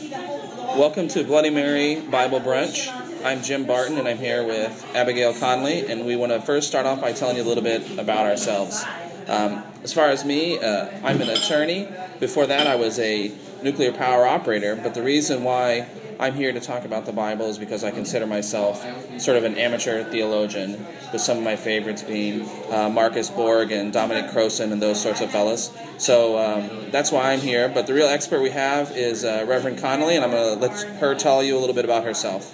Welcome to Bloody Mary Bible Brunch. I'm Jim Barton, and I'm here with Abigail Conley, and we want to first start off by telling you a little bit about ourselves. As far as me, I'm an attorney. Before that, I was a nuclear power operator, but the reason why I'm here to talk about the Bible is because I consider myself sort of an amateur theologian, with some of my favorites being Marcus Borg and Dominic Crowson and those sorts of fellas. So that's why I'm here. But the real expert we have is Reverend Connolly, and I'm going to let her tell you a little bit about herself.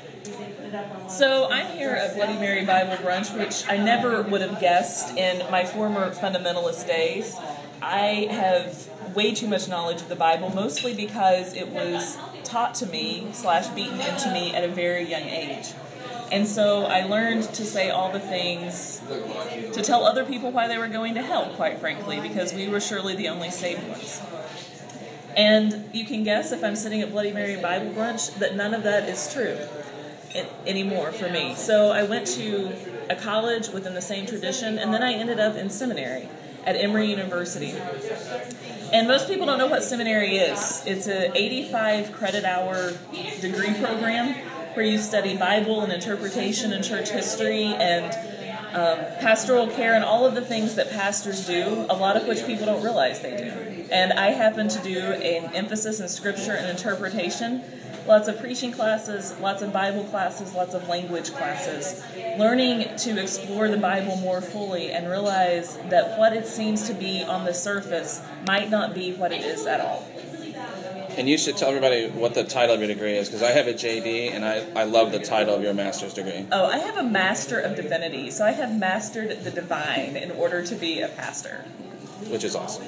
So I'm here at Bloody Mary Bible Brunch, which I never would have guessed in my former fundamentalist days. I have way too much knowledge of the Bible, mostly because it was taught to me / beaten into me at a very young age. And so I learned to say all the things to tell other people why they were going to hell, quite frankly, because we were surely the only saved ones. And you can guess, if I'm sitting at Bloody Mary Bible Brunch, that none of that is true anymore for me. So I went to a college within the same tradition, and then I ended up in seminary at Emory University. And most people don't know what seminary is. It's an 85 credit hour degree program where you study Bible and interpretation and church history and pastoral care and all of the things that pastors do, a lot of which people don't realize they do. And I happen to do an emphasis in scripture and interpretation. Lots of preaching classes, lots of Bible classes, lots of language classes. Learning to explore the Bible more fully and realize that what it seems to be on the surface might not be what it is at all. And you should tell everybody what the title of your degree is, because I have a JD, and I love the title of your master's degree. Oh, I have a Master of Divinity, so I have mastered the divine in order to be a pastor. Which is awesome.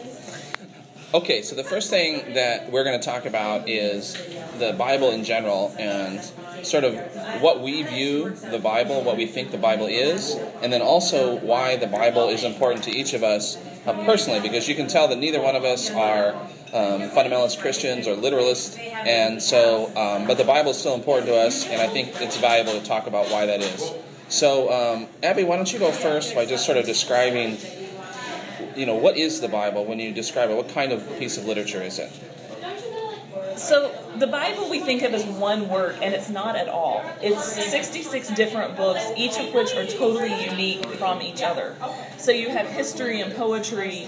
Okay, so the first thing that we're going to talk about is the Bible in general and sort of what we view the Bible, what we think the Bible is, and then also why the Bible is important to each of us personally, because you can tell that neither one of us are fundamentalist Christians or literalists, and so, but the Bible is still important to us, and I think it's valuable to talk about why that is. So, Abby, why don't you go first by just sort of describing, what is the Bible when you describe it? What kind of piece of literature is it? So the Bible we think of as one work, and it's not at all. It's 66 different books, each of which are totally unique from each other. So you have history and poetry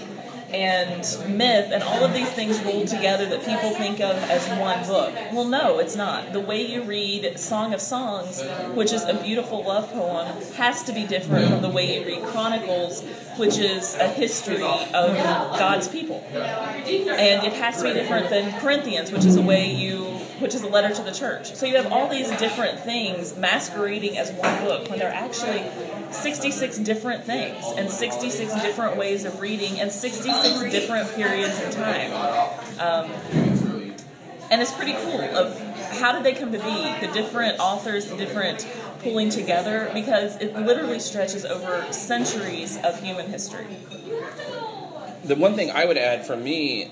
and myth and all of these things rolled together that people think of as one book. Well, no, it's not. The way you read Song of Songs, which is a beautiful love poem, has to be different from the way you read Chronicles, which is a history of God's people. And it has to be different than Corinthians, which is a letter to the church. So you have all these different things masquerading as one book when they're actually 66 different things and 66 different ways of reading and 66 different periods in time. And it's pretty cool of how did they come to be, the different authors, the different pulling together, because it literally stretches over centuries of human history. The one thing I would add for me,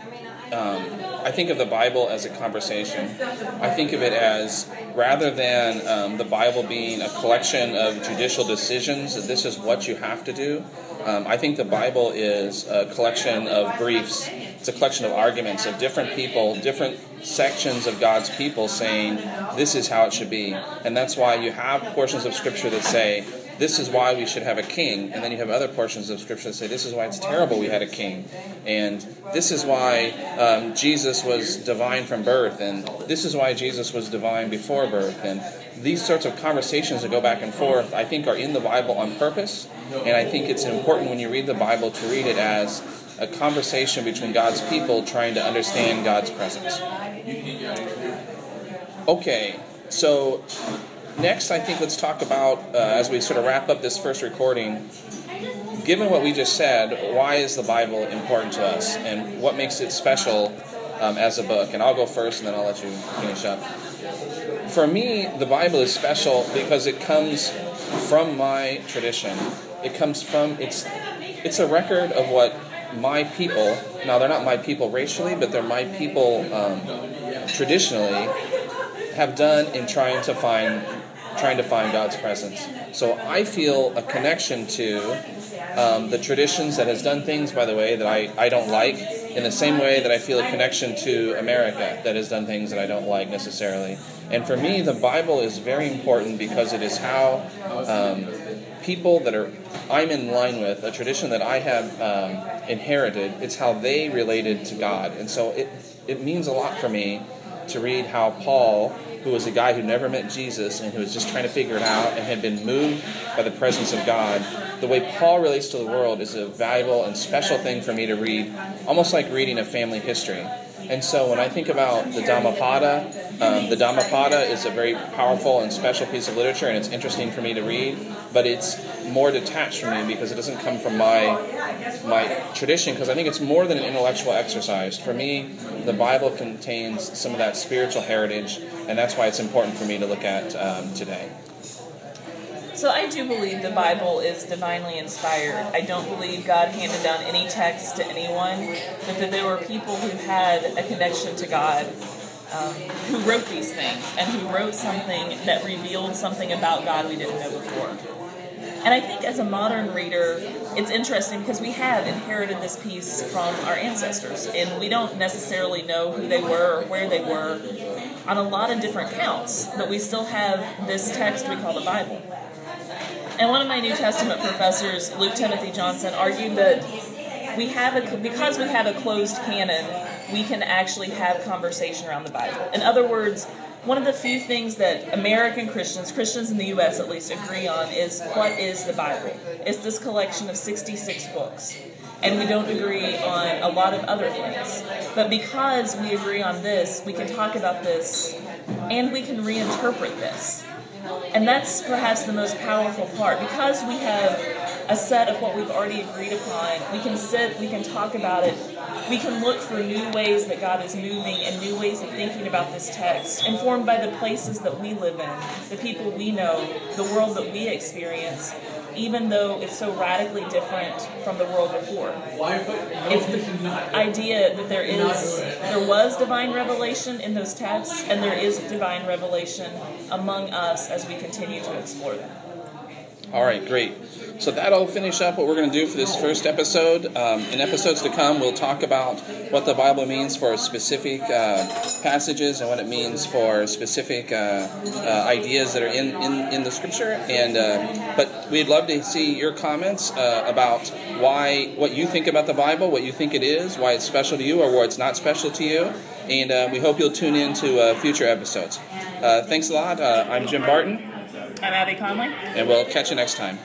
I think of the Bible as a conversation. I think of it as, rather than the Bible being a collection of judicial decisions, that this is what you have to do, I think the Bible is a collection of briefs. It's a collection of arguments of different people, different sections of God's people saying, this is how it should be. And that's why you have portions of Scripture that say, this is why we should have a king. And then you have other portions of Scripture that say, this is why it's terrible we had a king. And this is why Jesus was divine from birth. And this is why Jesus was divine before birth. And these sorts of conversations that go back and forth, I think, are in the Bible on purpose. And I think it's important when you read the Bible to read it as a conversation between God's people trying to understand God's presence. Okay, so next, I think let's talk about, as we sort of wrap up this first recording, given what we just said, why is the Bible important to us, and what makes it special as a book? And I'll go first, and then I'll let you finish up. For me, the Bible is special because it comes from my tradition. It comes from, it's a record of what my people, now they're not my people racially, but they're my people traditionally, have done in trying to find God's presence. So I feel a connection to the traditions that has done things, by the way, that I don't like, in the same way that I feel a connection to America that has done things that I don't like necessarily. And for me, the Bible is very important because it is how people that I'm in line with, a tradition that I have inherited, it's how they related to God. And so it means a lot for me to read how Paul, who was a guy who never met Jesus and who was just trying to figure it out and had been moved by the presence of God, the way Paul relates to the world is a valuable and special thing for me to read, almost like reading a family history. And so when I think about the Dhammapada is a very powerful and special piece of literature, and it's interesting for me to read, but it's more detached from me because it doesn't come from my tradition, because I think it's more than an intellectual exercise. For me, the Bible contains some of that spiritual heritage, and that's why it's important for me to look at today. So I do believe the Bible is divinely inspired. I don't believe God handed down any text to anyone, but that there were people who had a connection to God, who wrote these things, and who wrote something that revealed something about God we didn't know before. And I think as a modern reader, it's interesting because we have inherited this piece from our ancestors, and we don't necessarily know who they were or where they were on a lot of different counts, but we still have this text we call the Bible. And one of my New Testament professors, Luke Timothy Johnson, argued that because we have a closed canon, we can actually have conversation around the Bible. In other words, one of the few things that American Christians in the U.S. at least, agree on is what is the Bible? It's this collection of 66 books. And we don't agree on a lot of other things. But because we agree on this, we can talk about this, and we can reinterpret this. And that's perhaps the most powerful part. Because we have a set of what we've already agreed upon, we can sit, we can talk about it, we can look for new ways that God is moving and new ways of thinking about this text, informed by the places that we live in, the people we know, the world that we experience, even though it's so radically different from the world before. It's the idea that there was divine revelation in those texts, and there is divine revelation among us as we continue to explore them. All right, great. So that'll finish up what we're going to do for this first episode. In episodes to come, we'll talk about what the Bible means for specific passages and what it means for specific ideas that are in the Scripture. But we'd love to see your comments about what you think about the Bible, what you think it is, why it's special to you, or why it's not special to you. And we hope you'll tune in to future episodes. Thanks a lot. I'm Jim Barton. I'm Abby Conley. And we'll catch you next time.